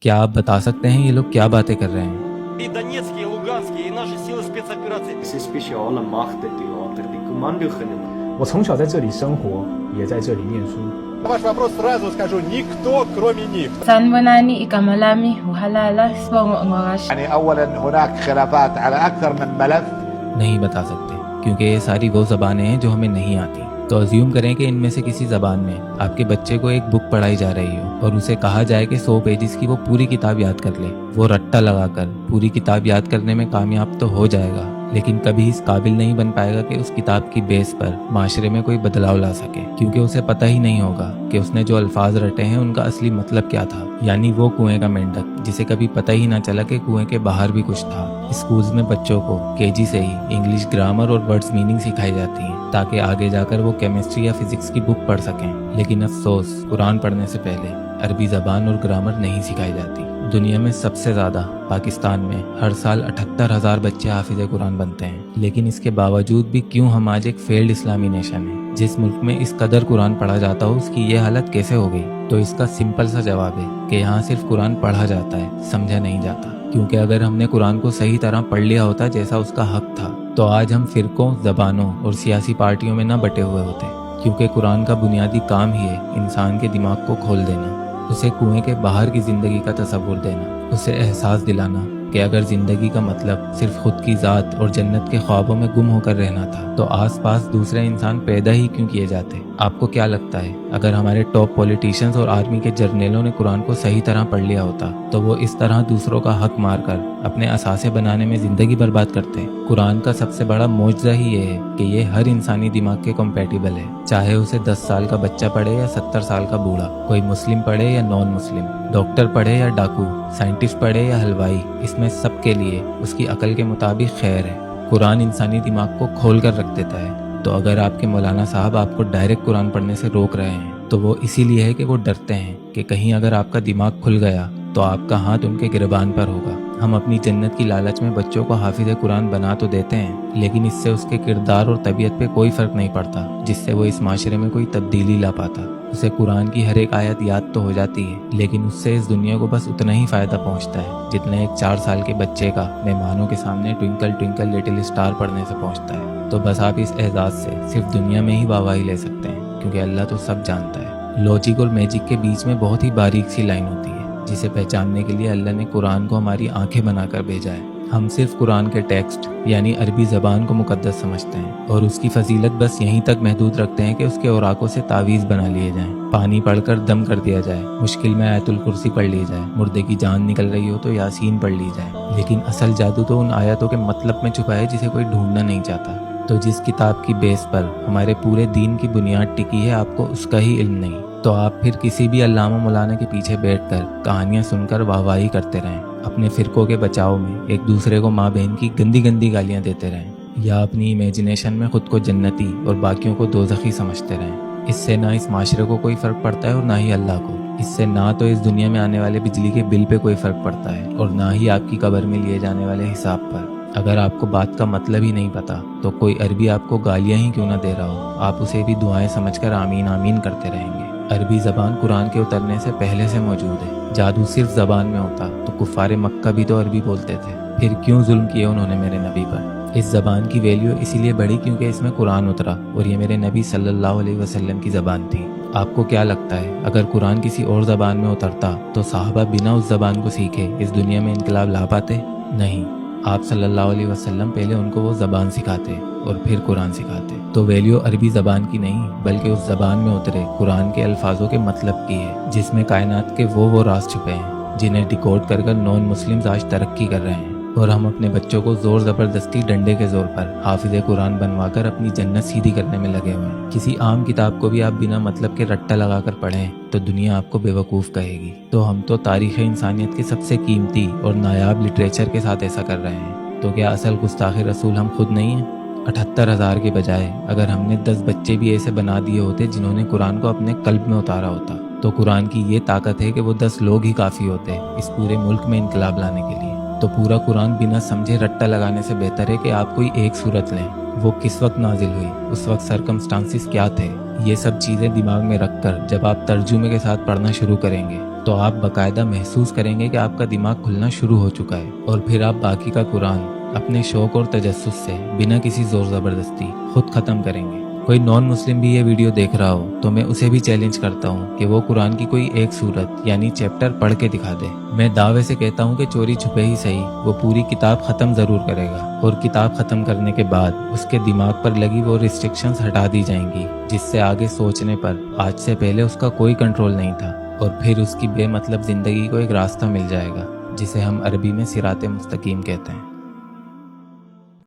क्या आप बता सकते हैं ये लोग क्या बातें कर रहे हैं? И Донецкие, и Луганские, и наши силы спецопераций. Diese speciale machten die later die Kommandogroepen. 我从小在这里生活，也在这里念书。 На ваш вопрос сразу скажу, никто кроме них. Sanibonani igama lami uhalala sibongo ngokash. يعني أولا هناك خلافات على أكثر من ملف. नहीं बता सकते क्योंकि ये सारी वो ज़बानें हैं जो हमें नहीं आती। तो अज्यूम करें कि इनमें से किसी ज़बान में आपके बच्चे को एक बुक पढ़ाई जा रही हो और उसे कहा जाए कि 100 पेजेस की वो पूरी किताब याद कर ले। वो रट्टा लगाकर पूरी किताब याद करने में कामयाब तो हो जाएगा, लेकिन कभी इस काबिल नहीं बन पाएगा कि उस किताब की बेस पर माशरे में कोई बदलाव ला सके, क्योंकि उसे पता ही नहीं होगा कि उसने जो अल्फाज रटे हैं उनका असली मतलब क्या था। यानी वो कुएं का मेंढक जिसे कभी पता ही ना चला कि कुएं के बाहर भी कुछ था। स्कूल्स में बच्चों को केजी से ही इंग्लिश ग्रामर और वर्ड्स मीनिंग सिखाई जाती है ताकि आगे जाकर वो केमिस्ट्री या फिजिक्स की बुक पढ़ सकें। लेकिन अफसोस, कुरान पढ़ने से पहले अरबी ज़बान और ग्रामर नहीं सिखाई जाती। दुनिया में सबसे ज़्यादा पाकिस्तान में हर साल 78,000 बच्चे हाफिज़ कुरान बनते हैं, लेकिन इसके बावजूद भी क्यों हम आज एक फेल्ड इस्लामी नेशन है। जिस मुल्क में इस कदर कुरान पढ़ा जाता हो उसकी ये हालत कैसे हो गई? तो इसका सिंपल सा जवाब है कि यहाँ सिर्फ कुरान पढ़ा जाता है, समझा नहीं जाता। क्योंकि अगर हमने कुरान को सही तरह पढ़ लिया होता जैसा उसका हक था, तो आज हम फिरकों, ज़बानों और सियासी पार्टियों में न बटे हुए होते। क्योंकि कुरान का बुनियादी काम ही है इंसान के दिमाग को खोल देना, उसे कुएं के बाहर की ज़िंदगी का तसव्वुर देना, उसे एहसास दिलाना कि अगर ज़िंदगी का मतलब सिर्फ खुद की ज़ात और जन्नत के ख्वाबों में गुम होकर रहना था, तो आसपास दूसरे इंसान पैदा ही क्यों किए जाते? आपको क्या लगता है, अगर हमारे टॉप पॉलिटिशियंस और आर्मी के जर्नलों ने कुरान को सही तरह पढ़ लिया होता तो वो इस तरह दूसरों का हक मारकर अपने असासे बनाने में ज़िंदगी बर्बाद करते? कुरान का सबसे बड़ा मौजज़ा ही ये है कि ये हर इंसानी दिमाग के कंपैटिबल है, चाहे उसे 10 साल का बच्चा पढ़े या 70 साल का बूढ़ा, कोई मुस्लिम पढ़े या नॉन मुस्लिम, डॉक्टर पढ़े या डाकू, साइंटिस्ट पढ़े या हलवाई, इसमें सबके लिए उसकी अकल के मुताबिक खैर है। कुरान इंसानी दिमाग को खोल कर रख देता है। तो अगर आपके मौलाना साहब आपको डायरेक्ट कुरान पढ़ने से रोक रहे हैं तो वो इसीलिए है कि वो डरते हैं कि कहीं अगर आपका दिमाग खुल गया तो आपका हाथ उनके गिरबान पर होगा। हम अपनी जन्नत की लालच में बच्चों को हाफिज़ कुरान बना तो देते हैं, लेकिन इससे उसके किरदार और तबीयत पे कोई फ़र्क नहीं पड़ता जिससे वो इस माशरे में कोई तब्दीली ला पाता। उसे कुरान की हर एक आयत याद तो हो जाती है, लेकिन उससे इस दुनिया को बस उतना ही फ़ायदा पहुंचता है जितना एक 4 साल के बच्चे का मेहमानों के सामने ट्विंकल ट्विंकल लिटिल स्टार पढ़ने से पहुंचता है। तो बस आप इस एहसास से सिर्फ दुनिया में ही वाहवाही ले सकते हैं, क्योंकि अल्लाह तो सब जानता है। लॉजिक और मैजिक के बीच में बहुत ही बारीक सी लाइन होती है जिसे पहचानने के लिए अल्लाह ने कुरान को हमारी आंखें बनाकर भेजा है। हम सिर्फ कुरान के टेक्स्ट यानी अरबी ज़बान को मुकद्दस समझते हैं और उसकी फजीलत बस यहीं तक महदूद रखते हैं कि उसके औराकों से तावीज़ बना लिए जाएं, पानी पढ़कर दम कर दिया जाए, मुश्किल में आयतुल कुर्सी पढ़ ली जाए, मुर्दे की जान निकल रही हो तो यासीन पढ़ ली जाए। लेकिन असल जादू तो उन आयतों के मतलब में छुपा है जिसे कोई ढूंढना नहीं चाहता। तो जिस किताब की बेस पर हमारे पूरे दीन की बुनियाद टिकी है आपको उसका ही इल्म नहीं, तो आप फिर किसी भी अल्लामा मौलाना के पीछे बैठकर कहानियाँ सुनकर वाहवाही करते रहें, अपने फ़िरक़ों के बचाव में एक दूसरे को माँ बहन की गंदी गंदी गालियाँ देते रहें, या अपनी इमेजिनेशन में खुद को जन्नती और बाकियों को दोज़खी समझते रहें। इससे ना इस माशरे को कोई फ़र्क पड़ता है और ना ही अल्लाह को। इससे ना तो इस दुनिया में आने वाले बिजली के बिल पे कोई फ़र्क पड़ता है और ना ही आपकी कब्र में लिए जाने वाले हिसाब पर। अगर आपको बात का मतलब ही नहीं पता तो कोई अरबी आपको गालियाँ ही क्यों ना दे रहा हो, आप उसे भी दुआएं समझकर आमीन आमीन करते रहेंगे। अरबी ज़बान कुरान के उतरने से पहले से मौजूद है। जादू सिर्फ ज़बान में होता तो कुफ़ारे मक्का भी तो अरबी बोलते थे, फिर क्यों जुल्म किए उन्होंने मेरे नबी पर। इस ज़बान की वैल्यू इसीलिए बढ़ी क्योंकि इसमें कुरान उतरा और ये मेरे नबी सल्लल्लाहु अलैहि वसल्लम की ज़बान थी। आपको क्या लगता है, अगर कुरान किसी और ज़बान में उतरता तो सहाबा बिना उस ज़बान को सीखे इस दुनिया में इनकलाब ला पाते? नहीं, आप सल्लल्लाहु अलैहि वसल्लम पहले उनको वो ज़बान सिखाते और फिर कुरान सिखाते। तो वैल्यू अरबी ज़बान की नहीं बल्कि उस ज़बान में उतरे कुरान के अल्फाजों के मतलब की है, जिसमें कायनात के वो राज छुपे हैं जिन्हें डिकोड कर नॉन मुस्लिम्स आज तरक्की कर रहे हैं। और हम अपने बच्चों को ज़ोर ज़बरदस्ती डंडे के ज़ोर पर हाफिज़े कुरान बनवाकर अपनी जन्नत सीधी करने में लगे हुए हैं। किसी आम किताब को भी आप बिना मतलब के रट्टा लगाकर पढ़ें तो दुनिया आपको बेवकूफ़ कहेगी। तो हम तो तारीख़ इंसानियत के सबसे कीमती और नायाब लिटरेचर के साथ ऐसा कर रहे हैं। तो क्या असल गुस्ताख़ रसूल हम खुद नहीं हैं? 78,000 के बजाय अगर हमने 10 बच्चे भी ऐसे बना दिए होते जिन्होंने कुरान को अपने कल्ब में उतारा होता, तो कुरान की ये ताकत है कि वो 10 लोग ही काफ़ी होते इस पूरे मुल्क में इनकलाब लाने के लिए। तो पूरा कुरान बिना समझे रट्टा लगाने से बेहतर है कि आप कोई एक सूरत लें, वो किस वक्त नाजिल हुई, उस वक्त सरकमस्टांसिस क्या थे, ये सब चीज़ें दिमाग में रखकर जब आप तर्जुमे के साथ पढ़ना शुरू करेंगे تو آپ باقاعدہ محسوس کریں گے کہ آپ کا دماغ کھلنا شروع ہو چکا ہے، اور پھر آپ باقی کا قرآن اپنے شوق اور تجسس سے بنا کسی زور زبردستی خود ختم کریں گے۔ کوئی نان مسلم بھی یہ ویڈیو دیکھ رہا ہو تو میں اسے بھی چیلنج کرتا ہوں کہ وہ قرآن کی کوئی ایک سورت یعنی چیپٹر پڑھ کے دکھا دے۔ میں دعوے سے کہتا ہوں کہ چوری چھپے ہی صحیح وہ پوری کتاب ختم ضرور کرے گا، اور کتاب ختم کرنے کے بعد اس کے دماغ پر لگی وہ ریسٹرکشنز ہٹا دی جائیں گی جس سے آگے سوچنے پر آج سے پہلے اس کا کوئی کنٹرول نہیں تھا، اور پھر اس کی بے مطلب زندگی کو ایک راستہ مل جائے گا جسے ہم عربی میں صراط مستقیم کہتے ہیں۔